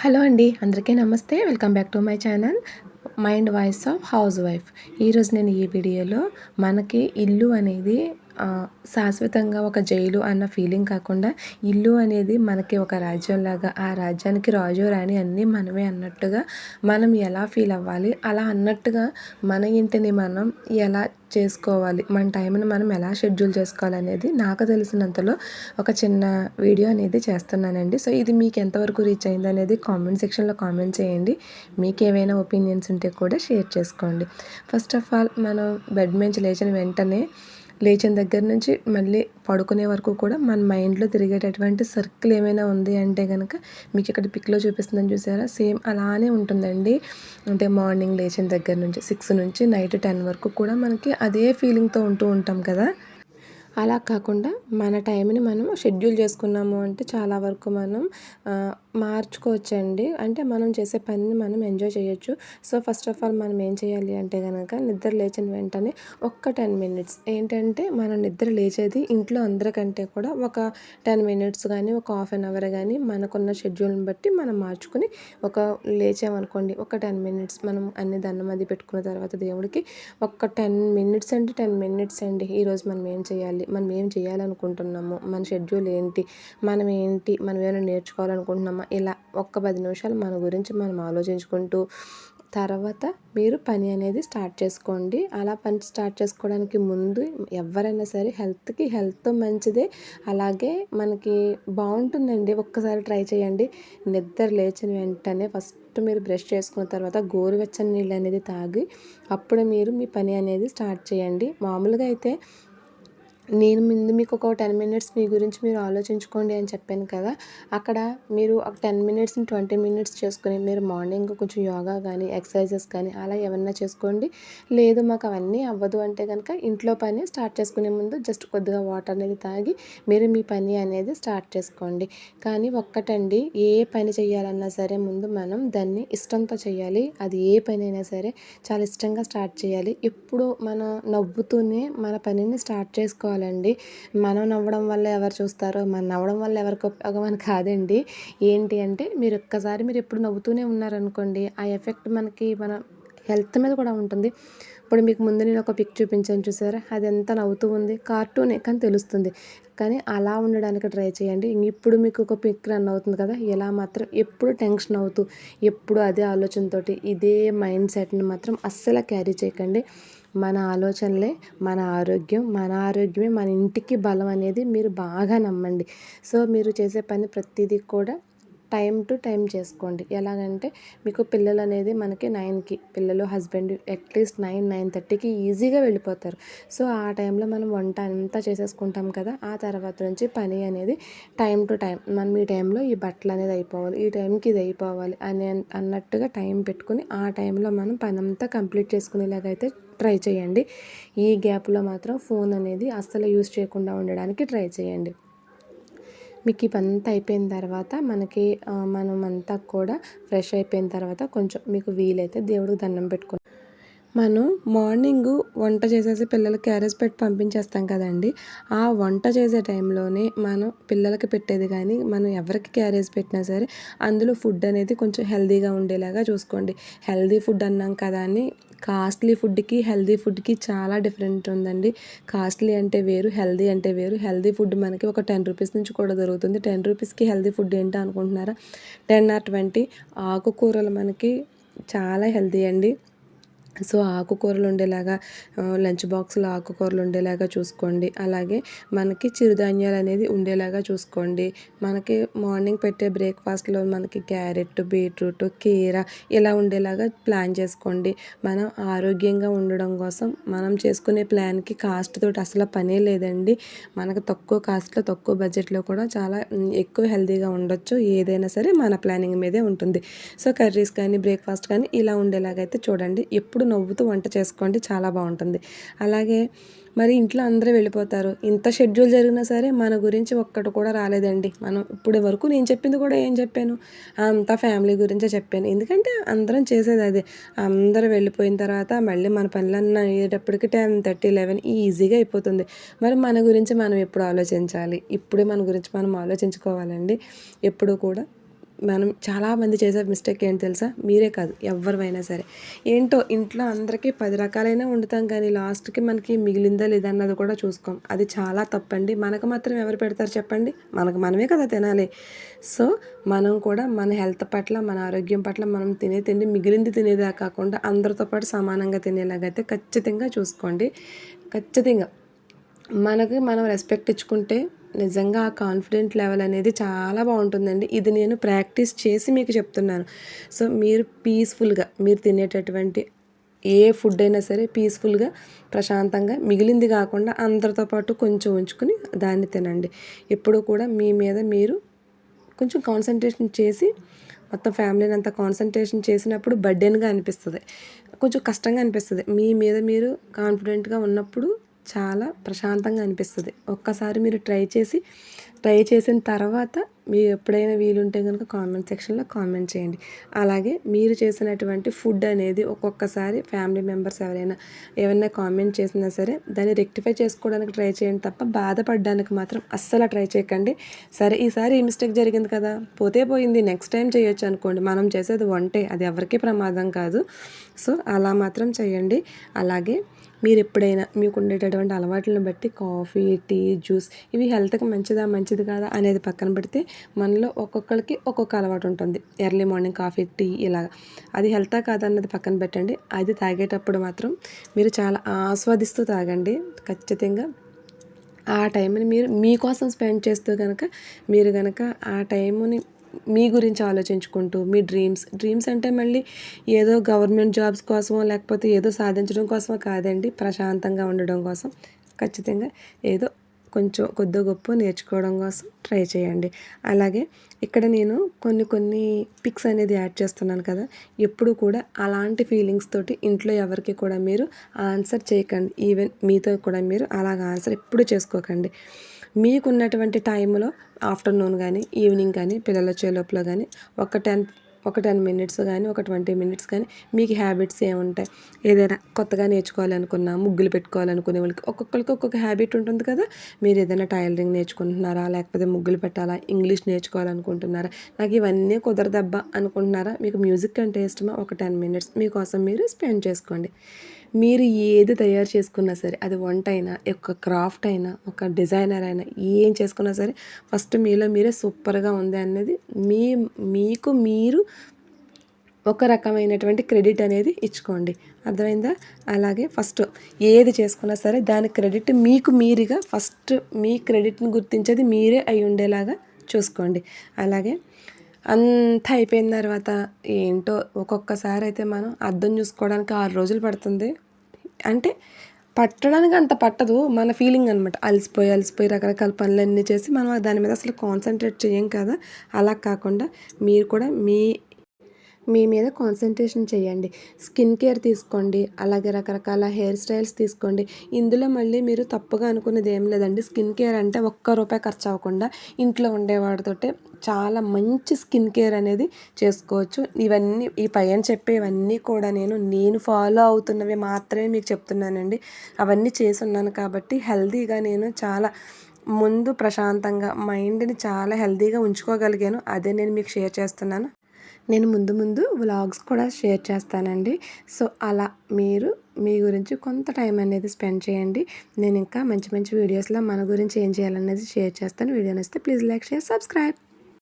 Hello అండి, అందరికీ నమస్తే. Welcome back to my channel mind voice of house wife. ఈరోజు నేను ఈ వీడియోలో మనకి ఇల్లు అనేది శాశ్వతంగా ఒక జైలు అన్న ఫీలింగ్ కాకుండా, ఇల్లు అనేది మనకి ఒక రాజ్యంలాగా, ఆ రాజ్యానికి రాజు రాణి అన్నీ మనమే అన్నట్టుగా మనం ఎలా ఫీల్ అవ్వాలి, అలా అన్నట్టుగా మన ఇంటిని మనం ఎలా చేసుకోవాలి, మన టైంని మనం ఎలా షెడ్యూల్ చేసుకోవాలనేది నాకు తెలిసినంతలో ఒక చిన్న వీడియో అనేది చేస్తున్నానండి. సో ఇది మీకు ఎంతవరకు రీచ్ అయింది అనేది కామెంట్ సెక్షన్లో కామెంట్ చేయండి. మీకు ఏవైనా ఒపీనియన్స్ ఉంటే కూడా షేర్ చేసుకోండి. ఫస్ట్ ఆఫ్ ఆల్ మనం బెడ్ నుంచి లేచిన వెంటనే, లేచిన దగ్గర నుంచి మళ్ళీ పడుకునే వరకు కూడా మన మైండ్లో తిరిగేటటువంటి సర్కిల్ ఏమైనా ఉంది అంటే కనుక, మీకు ఇక్కడ పిక్లో చూపిస్తుందని చూసారా, సేమ్ అలానే ఉంటుందండి. అంటే మార్నింగ్ లేచిన దగ్గర నుంచి 6 నుంచి నైట్ 10 వరకు కూడా మనకి అదే ఫీలింగ్తో ఉంటూ ఉంటాం కదా. అలా కాకుండా మన టైంని మనం షెడ్యూల్ చేసుకున్నాము అంటే చాలా వరకు మనం మార్చుకోవచ్చండి. అంటే మనం చేసే పనిని మనం ఎంజాయ్ చేయొచ్చు. సో ఫస్ట్ ఆఫ్ ఆల్ మనం ఏం చేయాలి అంటే కనుక, నిద్ర లేచిన వెంటనే ఒక్క 10 మినిట్స్ ఏంటంటే, మనం నిద్ర లేచేది ఇంట్లో అందరికంటే కూడా ఒక 10 మినిట్స్ కానీ, ఒక హాఫ్ అన్ అవర్ కానీ మనకున్న షెడ్యూల్ని బట్టి మనం మార్చుకుని, ఒక లేచామనుకోండి ఒక 10 మినిట్స్ మనం అన్ని దండం అది పెట్టుకున్న తర్వాత దేవుడికి ఒక 10 మినిట్స్ అంటే 10 మినిట్స్ అండి. ఈరోజు మనం ఏం చేయాలి, మనం ఏం చేయాలనుకుంటున్నాము, మన షెడ్యూల్ ఏంటి, మనం ఏమైనా నేర్చుకోవాలనుకుంటున్నామా, ఇలా ఒక్క 10 నిమిషాలు మన గురించి మనం ఆలోచించుకుంటూ తర్వాత మీరు పని అనేది స్టార్ట్ చేసుకోండి. అలా పని స్టార్ట్ చేసుకోవడానికి ముందు ఎవరైనా సరే హెల్త్ మంచిదే, అలాగే మనకి బాగుంటుందండి. ఒక్కసారి ట్రై చేయండి. నిద్ర లేచిన వెంటనే ఫస్ట్ మీరు బ్రష్ చేసుకున్న తర్వాత గోరువెచ్చని నీళ్ళు అనేది తాగి అప్పుడు మీరు మీ పని అనేది స్టార్ట్ చేయండి. మామూలుగా అయితే నేను ముందు మీకు ఒక 10 మినిట్స్ మీ గురించి మీరు ఆలోచించుకోండి అని చెప్పాను కదా. అక్కడ మీరు ఒక 10 మినిట్స్ని 20 మినిట్స్ చేసుకుని, మీరు మార్నింగ్ కొంచెం యోగా కానీ, ఎక్సర్సైజెస్ కానీ అలా ఏమన్నా చేసుకోండి. లేదు మాకు అవన్నీ అవ్వదు అంటే కనుక, ఇంట్లో పని స్టార్ట్ చేసుకునే ముందు జస్ట్ కొద్దిగా వాటర్ అనేది తాగి మీరు మీ పని అనేది స్టార్ట్ చేసుకోండి. కానీ ఒక్కటండి, ఏ పని చేయాలన్నా సరే ముందు మనం దాన్ని ఇష్టంతో చేయాలి. అది ఏ పని అయినా సరే చాలా ఇష్టంగా స్టార్ట్ చేయాలి. ఎప్పుడు మనం నవ్వుతూనే మన పనిని స్టార్ట్ చేసుకోవాలండి. మనం నవ్వడం వల్ల ఎవరు చూస్తారో, మనం నవ్వడం వల్ల ఎవరికి ఉపయోగం అని కాదండి. ఏంటి అంటే, మీరు ఎప్పుడు నవ్వుతూనే ఉన్నారనుకోండి, ఆ ఎఫెక్ట్ మనకి మన హెల్త్ మీద కూడా ఉంటుంది. ఇప్పుడు మీకు ముందు నేను ఒక పిక్ చూపించాను చూసారా, అది ఎంత నవ్వుతూ ఉంది, కార్టూనే కానీ తెలుస్తుంది. కానీ అలా ఉండడానికి ట్రై చేయండి. ఇప్పుడు మీకు ఒక పిక్ రన్ అవుతుంది కదా, ఇలా మాత్రం ఎప్పుడు టెన్షన్ అవుతూ, ఎప్పుడు అదే ఆలోచనతోటి, ఇదే మైండ్ సెట్ని మాత్రం అస్సలు క్యారీ చేయకండి. మన ఆలోచనలే మన ఆరోగ్యమే మన ఇంటికి బలం అనేది మీరు బాగా నమ్మండి. సో మీరు చేసే పని ప్రతిదీ కూడా టైం టు టైం చేసుకోండి. ఎలాగంటే, మీకు పిల్లలు అనేది మనకి 9కి, పిల్లలు హస్బెండ్ అట్లీస్ట్ 9-9:30కి ఈజీగా వెళ్ళిపోతారు. సో ఆ టైంలో మనం వంట అంతా చేసేసుకుంటాం కదా. ఆ తర్వాత నుంచి పని అనేది టైం టు టైం, మనం ఈ టైంలో ఈ బట్టలు అనేది అయిపోవాలి, ఈ టైంకి ఇది అయిపోవాలి అన్నట్టుగా టైం పెట్టుకుని, ఆ టైంలో మనం పని అంతా కంప్లీట్ చేసుకునేలాగైతే ట్రై చేయండి. ఈ గ్యాప్లో మాత్రం ఫోన్ అనేది అస్సలు యూజ్ చేయకుండా ఉండడానికి ట్రై చేయండి. మీకు ఈ పనంతా అయిపోయిన తర్వాత మనమంతా కూడా ఫ్రెష్ అయిపోయిన తర్వాత కొంచెం మీకు వీలైతే దేవుడికి దండం పెట్టుకుని, మనం మార్నింగు వంట చేసేసి పిల్లలకి క్యారేజ్ పెట్టి పంపించేస్తాం కదండి. ఆ వంట చేసే టైంలోనే మనం పిల్లలకి పెట్టేది కానీ, మనం ఎవరికి క్యారేజ్ పెట్టినా సరే అందులో ఫుడ్ అనేది కొంచెం హెల్తీగా ఉండేలాగా చూసుకోండి. హెల్తీ ఫుడ్ అన్నాం కదా అని, కాస్ట్లీ ఫుడ్కి హెల్తీ ఫుడ్కి చాలా డిఫరెంట్ ఉందండి. కాస్ట్లీ అంటే వేరు, హెల్తీ అంటే వేరు. హెల్తీ ఫుడ్ మనకి ఒక 10 రూపీస్ నుంచి కూడా దొరుకుతుంది. 10 రూపీస్కి హెల్తీ ఫుడ్ ఏంటో అనుకుంటున్నారా? 10 or 20 ఆకుకూరలు మనకి చాలా హెల్తీ అండి. సో ఆకుకూరలు ఉండేలాగా, లంచ్ బాక్స్లో ఆకుకూరలు ఉండేలాగా చూసుకోండి. అలాగే మనకి చిరుధాన్యాలు అనేది ఉండేలాగా చూసుకోండి. మనకి మార్నింగ్ పెట్టే బ్రేక్ఫాస్ట్లో మనకి క్యారెట్, బీట్రూట్, కీర ఇలా ఉండేలాగా ప్లాన్ చేసుకోండి. మనం ఆరోగ్యంగా ఉండడం కోసం మనం చేసుకునే ప్లాన్కి కాస్ట్ తోటి అసలు పనే లేదండి. మనకు తక్కువ కాస్ట్లో, తక్కువ బడ్జెట్లో కూడా చాలా ఎక్కువ హెల్తీగా ఉండొచ్చు. ఏదైనా సరే మన ప్లానింగ్ మీదే ఉంటుంది. సో కర్రీస్ కానీ, బ్రేక్ఫాస్ట్ కానీ ఇలా ఉండేలాగైతే చూడండి. ఎప్పుడు నవ్వుతూ వంట చేసుకోండి, చాలా బాగుంటుంది. అలాగే మరి ఇంట్లో అందరూ వెళ్ళిపోతారు, ఇంత షెడ్యూల్ జరిగినా సరే మన గురించి ఒక్కటి కూడా రాలేదండి. మనం ఇప్పటి వరకు నేను చెప్పింది కూడా ఏం చెప్పాను, అంతా ఫ్యామిలీ గురించే చెప్పాను. ఎందుకంటే అందరం చేసేది అదే. అందరూ వెళ్ళిపోయిన తర్వాత మళ్ళీ మన పనులన్నీ అయ్యేటప్పటికి 10:30, 11 ఈజీగా అయిపోతుంది. మరి మన గురించి మనం ఎప్పుడు ఆలోచించాలి, ఇప్పుడే మన గురించి మనం ఆలోచించుకోవాలండి. ఎప్పుడు కూడా మనం చాలామంది చేసే మిస్టేక్ ఏంటి తెలుసా? మీరే కాదు ఎవరివైనా సరే. ఏంటో ఇంట్లో అందరికీ 10 రకాలైన వండుతాం కానీ లాస్ట్‌కి మనకి మిగిలిందా లేదా అన్నది కూడా చూసుకోం. అది చాలా తప్పండి. మనకు మాత్రం ఎవరు పెడతారు చెప్పండి? మనకు మనమే కదా తినాలి. సో, మనం కూడా మన హెల్త్ పట్ల, మన ఆరోగ్యం పట్ల మనం తినే తిండి మిగిలింది తినేదే కాకుండా అందరితో పాటు సమానంగా తినేలాగైతే ఖచ్చితంగా చూసుకోండి. ఖచ్చితంగా. మనకి మనం రెస్పెక్ట్ ఇచ్చుకుంటే నిజంగా ఆ కాన్ఫిడెంట్ లెవెల్ అనేది చాలా బాగుంటుందండి. ఇది నేను ప్రాక్టీస్ చేసి మీకు చెప్తున్నాను. సో, మీరు పీస్‌ఫుల్‌గా మీరు తినేటటువంటి ఏ ఫుడ్ అయినా సరే పీస్‌ఫుల్‌గా, ప్రశాంతంగా మిగిలింది కాకుండా అందరితో పాటు కొంచెం ఉంచుకొని దాన్ని తినండి. ఎప్పుడూ కూడా మీ మీద మీరు కొంచెం కాన్సంట్రేషన్ చేసి మొత్తం ఫ్యామిలీని అంతా కాన్సంట్రేషన్ చేసినప్పుడు బర్డెన్‌గా అనిపిస్తది. కొంచెం కష్టంగా అనిపిస్తది. మీ మీద మీరు కాన్ఫిడెంట్‌గా ఉన్నప్పుడు చాలా ప్రశాంతంగా అనిపిస్తది. ఒక్కసారి మీరు ట్రై చేసిన తర్వాత మీరు ఎప్పుడైనా వీలుంటే గనుక కామెంట్ సెక్షన్‌లో కామెంట్ చేయండి. అలాగే మీరు చేసినటువంటి ఫుడ్ అనేది ఒక్కొక్కసారి ఫ్యామిలీ మెంబర్స్ ఎవరైనా ఏమన్నా కామెంట్ చేసినా సరే దాన్ని రెక్టిఫై చేసుకోవడానికి ట్రై చేయండి తప్ప బాధపడడానికి మాత్రం అస్సలు ట్రై చేయకండి. సరే ఈసారి ఈ మిస్టేక్ జరిగింది కదా! పోతే పోయింది నెక్స్ట్ టైం చేయొచ్చు అనుకోండి. మనం చేసేది వంటే అది ఎవరికీ ప్రమాదం కాదు. సో, అలా మాత్రం చేయండి. అలాగే మీరెప్పుడైనా మీకుండేటటువంటి అలవాట్లను బట్టి కాఫీ, టీ, జ్యూస్ ఇవి హెల్త్‌కి మంచిది కాదా అనేది పక్కన పెడితే మనలో ఒక్కొక్కళ్ళకి ఒక్కొక్క అలవాటు ఉంటుంది. ఎర్లీ మార్నింగ్ కాఫీ, టీ ఇలాగ. అది హెల్తా కాదా అన్నది పక్కన పెట్టండి. అది తాగేటప్పుడు మాత్రం మీరు చాలా ఆస్వాదిస్తూ తాగండి. ఖచ్చితంగా ఆ టైంని మీరు మీకోసం స్పెండ్ చేస్తూ గనక మీరు గనక ఆ టైముని మీ గురించి ఆలోచించుకుంటూ మీ డ్రీమ్స్ అంటే మళ్ళీ ఏదో గవర్నమెంట్ జాబ్స్ కోసమో లేకపోతే ఏదో సాధించడం కోసమో కాదండి. ప్రశాంతంగా ఉండడం కోసం ఖచ్చితంగా ఏదో కొంచెం కొద్దో గొప్పో నేర్చుకోవడం కోసం ట్రై చేయండి. అలాగే ఇక్కడ నేను కొన్ని పిక్స్ అనేది యాడ్ చేస్తున్నాను కదా! ఎప్పుడు కూడా అలాంటి ఫీలింగ్స్ తోటి ఇంట్లో ఎవరికి కూడా మీరు ఆన్సర్ చేయకండి. ఈవెన్ మీతో కూడా మీరు అలాగ ఆన్సర్ ఎప్పుడు చేసుకోకండి. మీకున్నటువంటి టైంలో ఆఫ్టర్నూన్ కానీ ఈవినింగ్ కానీ పిల్లలు వచ్చే లోపల కానీ ఒక 10 మినిట్స్ కానీ ఒక 20 మినిట్స్ కానీ మీకు హ్యాబిట్స్ ఏముంటాయి? ఏదైనా కొత్తగా నేర్చుకోవాలనుకున్నా, ముగ్గులు పెట్టుకోవాలనుకునే వాళ్ళకి ఒక్కొక్కరికి ఒక్కొక్క హ్యాబిట్ ఉంటుంది కదా! మీరు ఏదైనా టైలరింగ్ నేర్చుకుంటున్నారా? లేకపోతే ముగ్గులు పెట్టాలా? ఇంగ్లీష్ నేర్చుకోవాలనుకుంటున్నారా? నాకు ఇవన్నీ కుదరదబ్బా అనుకుంటున్నారా? మీకు మ్యూజిక్ అంటే ఇష్టమా? ఒక 10 మినిట్స్ మీకోసం మీరు స్పెండ్ చేసుకోండి. మీరు ఏది తయారు చేసుకున్నా సరే అది వంట అయినా, ఒక క్రాఫ్ట్ అయినా, ఒక డిజైనర్ అయినా ఏం చేసుకున్నా సరే ఫస్ట్ మీలో మీరే సూపర్‌గా ఉంది అనేది మీకు మీరు ఒక రకమైనటువంటి క్రెడిట్ అనేది ఇచ్చుకోండి. అర్థమైందా? అలాగే ఫస్ట్ ఏది చేసుకున్నా సరే దాని క్రెడిట్ మీకు మీరుగా ఫస్ట్ మీ క్రెడిట్‌ని గుర్తించేది మీరే అయి ఉండేలాగా చూసుకోండి. అలాగే అంతా అయిపోయిన తర్వాత ఏంటో ఒక్కొక్కసారి అయితే మనం అద్దం చూసుకోవడానికి 6 రోజులు పడుతుంది. అంటే పట్టడానికి అంత పట్టదు. మన ఫీలింగ్ అనమాట. అలసిపోయి రకరకాల పనులన్నీ చేసి మనం దాని మీద అసలు కాన్సంట్రేట్ చేయం కదా! అలా కాకుండా మీరు కూడా మీ మీద కాన్సంట్రేషన్ చేయండి. స్కిన్ కేర్ తీసుకోండి. అలాగే రకరకాల హెయిర్ స్టైల్స్ తీసుకోండి. ఇందులో మళ్ళీ మీరు తప్పుగా అనుకునేది ఏం లేదండి. స్కిన్ కేర్ అంటే ఒక్క రూపాయి ఖర్చు అవ్వకుండా ఇంట్లో ఉండేవాడితోటే చాలా మంచి స్కిన్ కేర్ అనేది చేసుకోవచ్చు. ఇవన్నీ ఈ పైన చెప్పేవన్నీ కూడా నేను ఫాలో అవుతున్నవి మాత్రమే మీకు చెప్తున్నానండి. అవన్నీ చేసున్నాను కాబట్టి హెల్తీగా నేను చాలా ముందు ప్రశాంతంగా మైండ్‌ని చాలా హెల్తీగా ఉంచుకోగలిగాను. అదే నేను మీకు షేర్ చేస్తున్నాను. నేను ముందు వ్లాగ్స్ కూడా షేర్ చేస్తానండి. సో, అలా మీరు మీ గురించి కొంత టైం అనేది స్పెండ్ చేయండి. నేను ఇంకా మంచి వీడియోస్‌లో మన గురించి ఏం చేయాలనేది షేర్ చేస్తాను. వీడియో నచ్చితే ప్లీజ్ లైక్, షేర్, సబ్స్క్రైబ్.